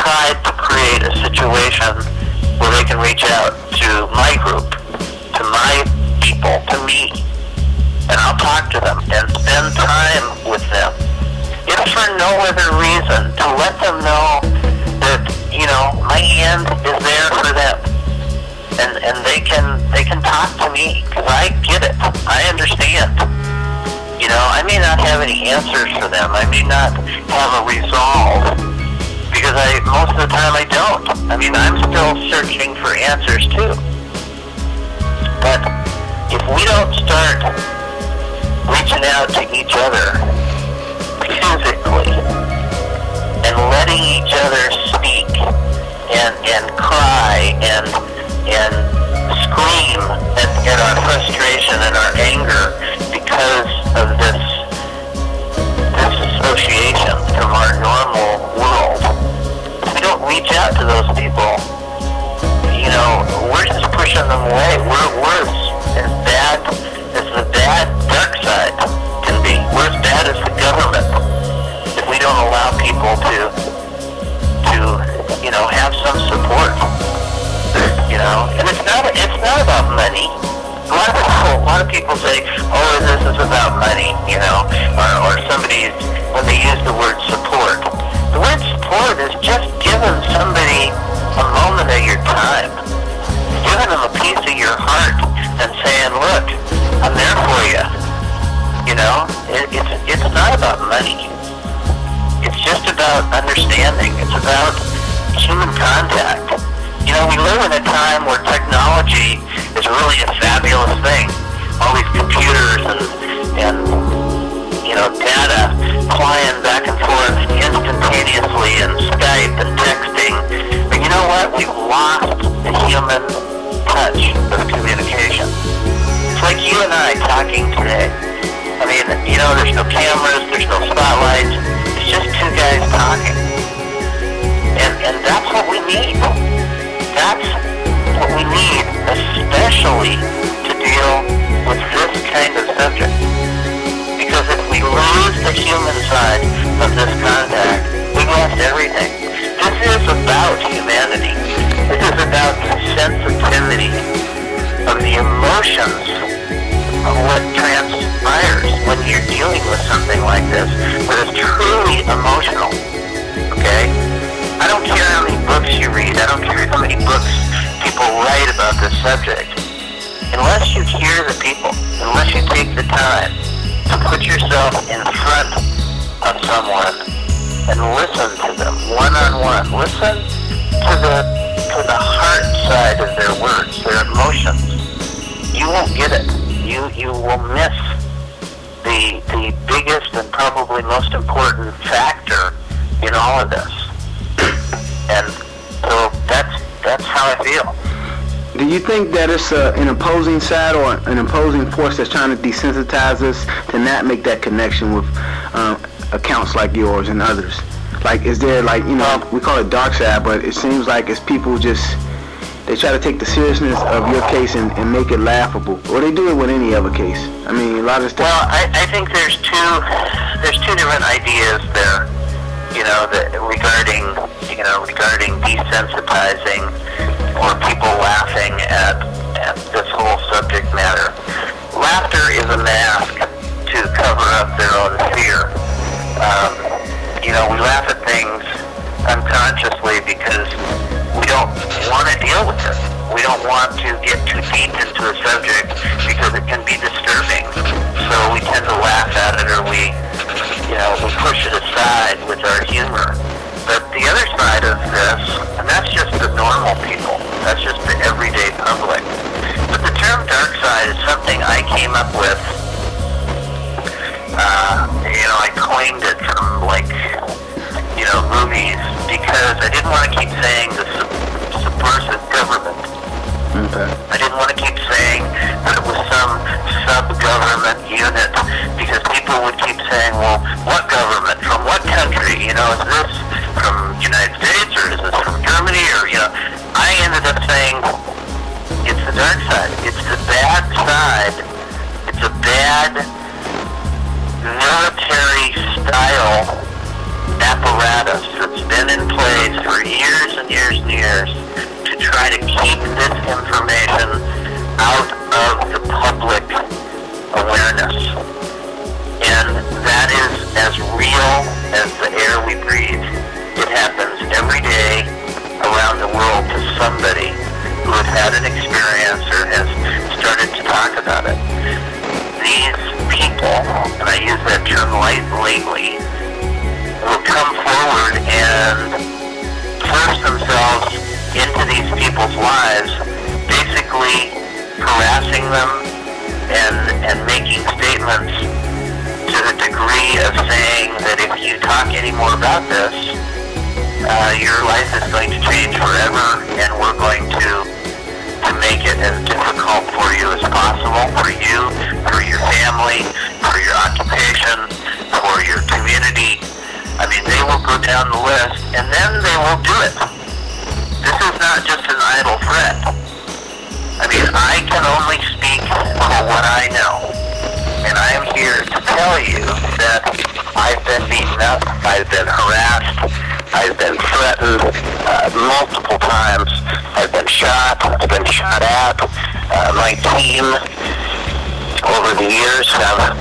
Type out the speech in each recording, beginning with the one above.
tried to create a situation where they can reach out to my group, to my people, to me, and I'll talk to them and spend time with them. If for no other reason, to let them know that, you know, my hand is there for them. And they can talk to me, because I get it. I understand. You know, I may not have any answers for them. I may not have a resolve, because most of the time I don't. I mean, I'm still searching for answers too. But if we don't start reaching out to each other physically and letting each other speak and cry and scream at our frustration and our anger because of this disassociation from our normal world, if we don't reach out to those people, you know, we're just pushing them away. We're as bad as the bad dark side can be. We're as bad as the government if we don't allow people to you know, have some support. You know, and it's not about money. A lot of people say, oh, this is about money, you know, or somebody, when they use the word support. The word support is just giving somebody a moment of your time, giving them a piece of your heart and saying, look, I'm there for you. You know, it's not about money. It's just about understanding. It's about human contact. You know, we live in a time where technology is really a fabulous thing. All these computers and you know, data flying back and forth instantaneously, and Skype and texting. But you know what? We've lost the human touch of communication. It's like you and I talking today. I mean, you know, there's no cameras, there's no spotlights. It's just two guys talking. And that's what we need. That's what we need, especially to deal with this kind of subject. Because if we lose the human side of this contact, we lost everything. This is about humanity. This is about the sensitivity of the emotions of what transpires when you're dealing with something like this that is truly emotional. Okay? I don't care how many books you read. I don't care how many books people write about this subject. Unless you hear the people, unless you take the time to put yourself in front of someone and listen to them one-on-one, listen to the heart side of their words, their emotions, you won't get it. You will miss the biggest and probably most important factor in all of this. And so that's how I feel. Do you think that it's an opposing side or an opposing force that's trying to desensitize us to not make that connection with accounts like yours and others? Like, is there, like, you know, we call it dark side, but it seems like it's people just, they try to take the seriousness of your case and make it laughable, or they do it with any other case. I mean, a lot of stuff. Well, I think there's two different ideas there. You know, regarding desensitizing or people laughing at this whole subject matter. Laughter is a mask to cover up their own fear. You know, we laugh at things unconsciously because we don't want to deal with it. We don't want to get too deep into a subject because it can be disturbing. So we tend to laugh at it, or we push it aside with our humor. But the other side of this, and that's just the normal people, that's just the everyday public. But the term dark side is something I came up with. I coined it from, like, movies, because I didn't want to keep saying the subversive government. Okay. I didn't want to keep saying that it was some sub-government unit, because people would keep saying, well, what government? From what country? Is this from the United States, or is this from Germany? Or, I ended up saying it's the dark side. It's the bad side. It's a bad military-style apparatus that's been in place for years and years and years to try to keep this information out of the public awareness. And that is as real as the air we breathe. It happens every day around the world to somebody who has had an experience or has started to talk about it. These people, and I use that term lightly, will come forward and force themselves into these people's lives, basically harassing them and making statements to the degree of saying that if you talk any more about this, your life is going to change forever, and we're going to make it as difficult for you as possible, for you, for your family, for your occupation, for your community. I mean, they will go down the list, and then they will do it. This is not just an idle threat. I mean, I can only speak for what I know. And I am here to tell you that I've been beaten up, I've been harassed, I've been threatened multiple times. I've been shot, I've been shot at. My team over the years have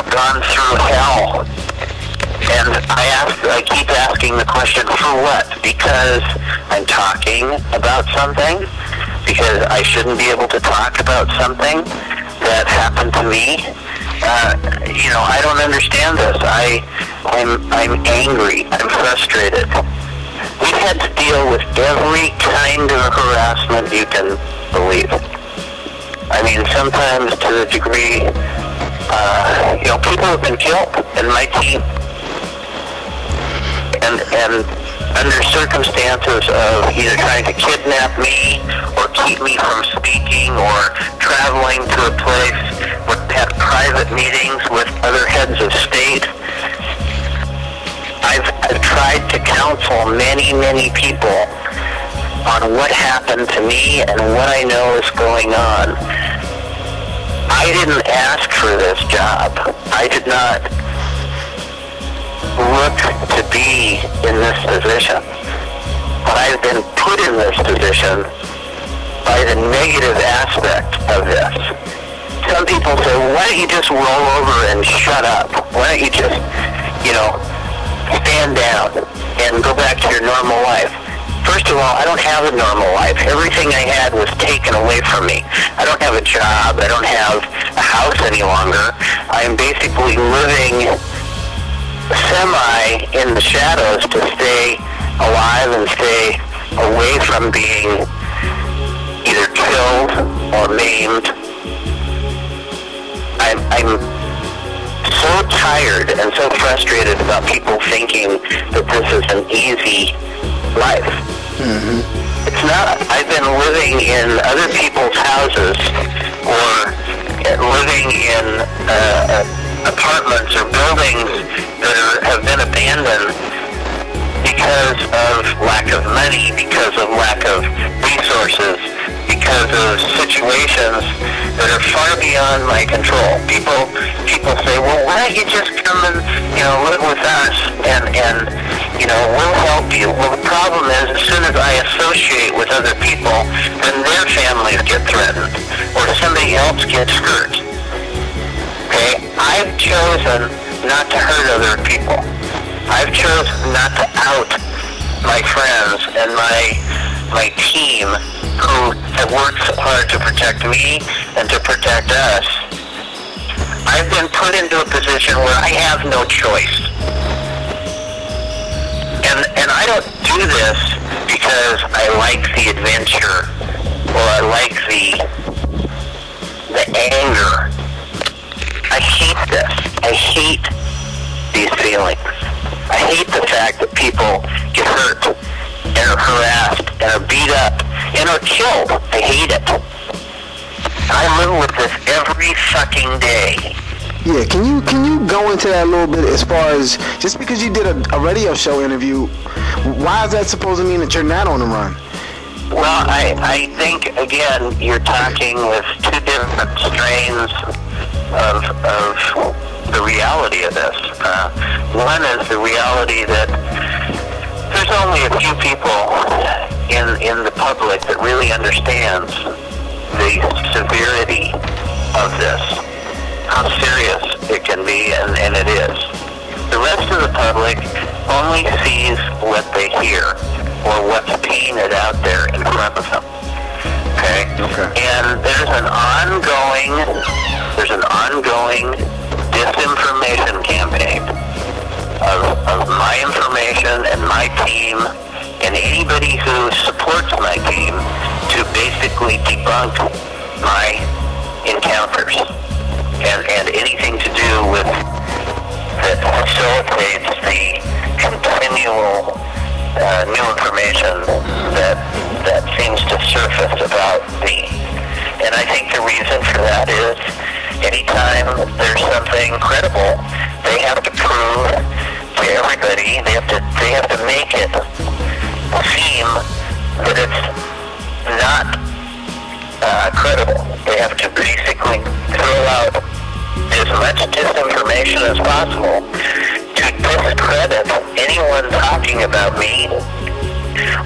gone through hell. And I keep asking the question, for what? Because I'm talking about something? Because I shouldn't be able to talk about something that happened to me? I don't understand this. I'm angry. I'm frustrated. We've had to deal with every kind of harassment you can believe. I mean, sometimes to the degree, people have been killed in my team. And under circumstances of either trying to kidnap me or keep me from speaking or traveling to a place where they had private meetings with other heads of state. I've tried to counsel many, many people on what happened to me and what I know is going on. I didn't ask for this job. I did not look to be in this position. But I've been put in this position by the negative aspect of this. Some people say, well, why don't you just roll over and shut up? Why don't you just, stand down and go back to your normal life? First of all, I don't have a normal life. Everything I had was taken away from me. I don't have a job. I don't have a house any longer. I am basically living semi in the shadows to stay alive and stay away from being either killed or maimed. I'm so tired and so frustrated about people thinking that this is an easy life. Mm-hmm. It's not. I've been living in other people's houses or living in apartments or buildings that have been abandoned because of lack of money, because of lack of resources, because of situations that are far beyond my control. People say, well, why don't you just come and, live with us and we'll help you. Well, the problem is, as soon as I associate with other people, then their families get threatened or somebody else gets hurt. Okay? I've chosen not to hurt other people. I've chosen not to out my friends and my team who have worked so hard to protect me and to protect us. I've been put into a position where I have no choice. And I don't do this because I like the adventure or I like the anger. I hate this. I hate these feelings. I hate the fact that people get hurt and are harassed and are beat up and are killed. I hate it. I live with this every fucking day. Yeah, can you go into that a little bit as far as, just because you did a radio show interview, why is that supposed to mean that you're not on the run? Well, I think, again, you're talking with two different strains of the reality of this. One is the reality that there's only a few people in the public that really understands the severity of this, how serious it can be, and it is. The rest of the public only sees what they hear or what's painted out there in front of them. Okay? And there's an ongoing disinformation campaign of my information and my team and anybody who supports my team to basically debunk my encounters and anything to do with that facilitates the continual new information that seems to surface about me. And I think the reason for that is anytime there's something credible, they have to prove to everybody, they have to make it seem that it's not credible. They have to basically throw out as much disinformation as possible to discredit anyone talking about me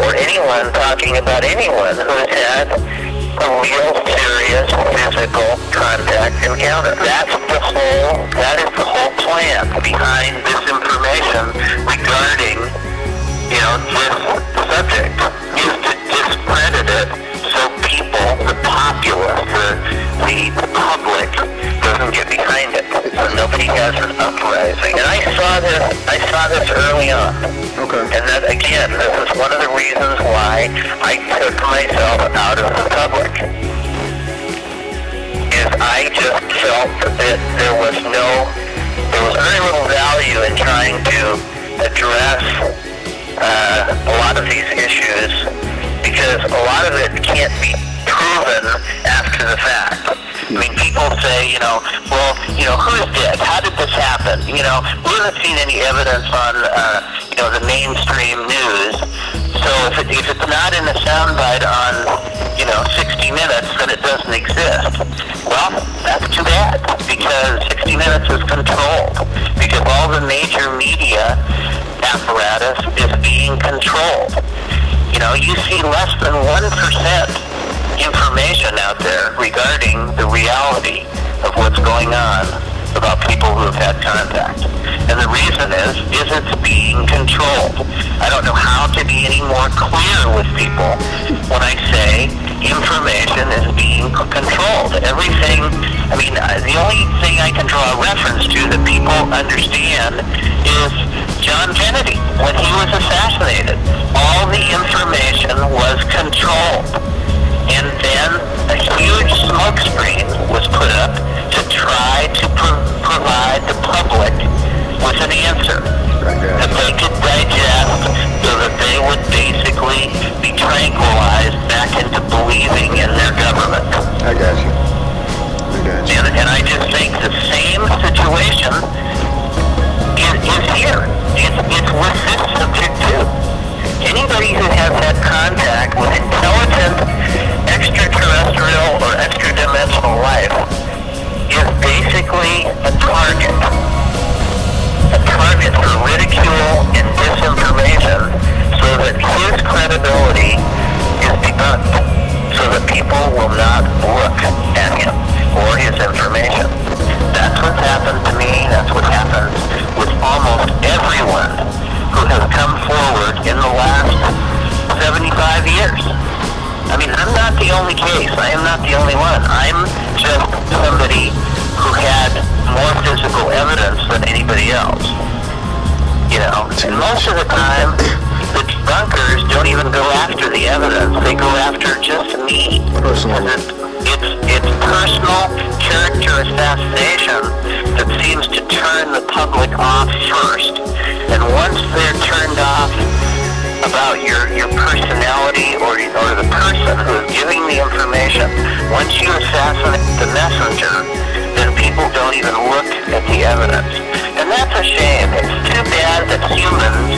or anyone talking about anyone who's had a real serious physical contact encounter. That is the whole plan behind this information regarding, this subject, is to discredit it so people, the populace, the public doesn't get behind it. So nobody has an uprising. And I saw this early on. Okay. And that, again, this is one of the reasons why I took myself out of the public. Is I just felt that there was very little value in trying to address a lot of these issues because a lot of it can't be proven after the fact. I mean, people say, who's dead? How did this happen? We haven't seen any evidence on, the mainstream news. So if it's not in the soundbite on, 60 Minutes, then it doesn't exist. Well, that's too bad because 60 Minutes is controlled because all the major media apparatus is being controlled. You see less than 1% information out there regarding the reality of what's going on about people who have had contact. And the reason is it's being controlled. I don't know how to be any more clear with people when I say information is being controlled. Everything, the only thing I can draw a reference to that people understand is John Kennedy, when he was assassinated. All the information was controlled. And then a huge smokescreen was put up to try to provide the public with an answer that they could digest so that they would basically be tranquilized back into believing in their government. I got you. And I just think the same situation is here. It's with this subject too. Anybody who has had contact with intelligent extraterrestrial or extra-dimensional life is basically a target for ridicule and disinformation so that his credibility is debunked, so that people will not look at him or his information. That's what's happened to me. That's what happens with almost everyone who has come forward in the last 75 years. I'm not the only case. I am not the only one. I'm just somebody who had more physical evidence than anybody else. And most of the time, the debunkers don't even go after the evidence. They go after just me. Personal. It's personal character assassination that seems to turn the public off first. And once they're turned off about your personality or the person who is giving the information, once you assassinate the messenger, then people don't even look at the evidence. And that's a shame. It's too bad that humans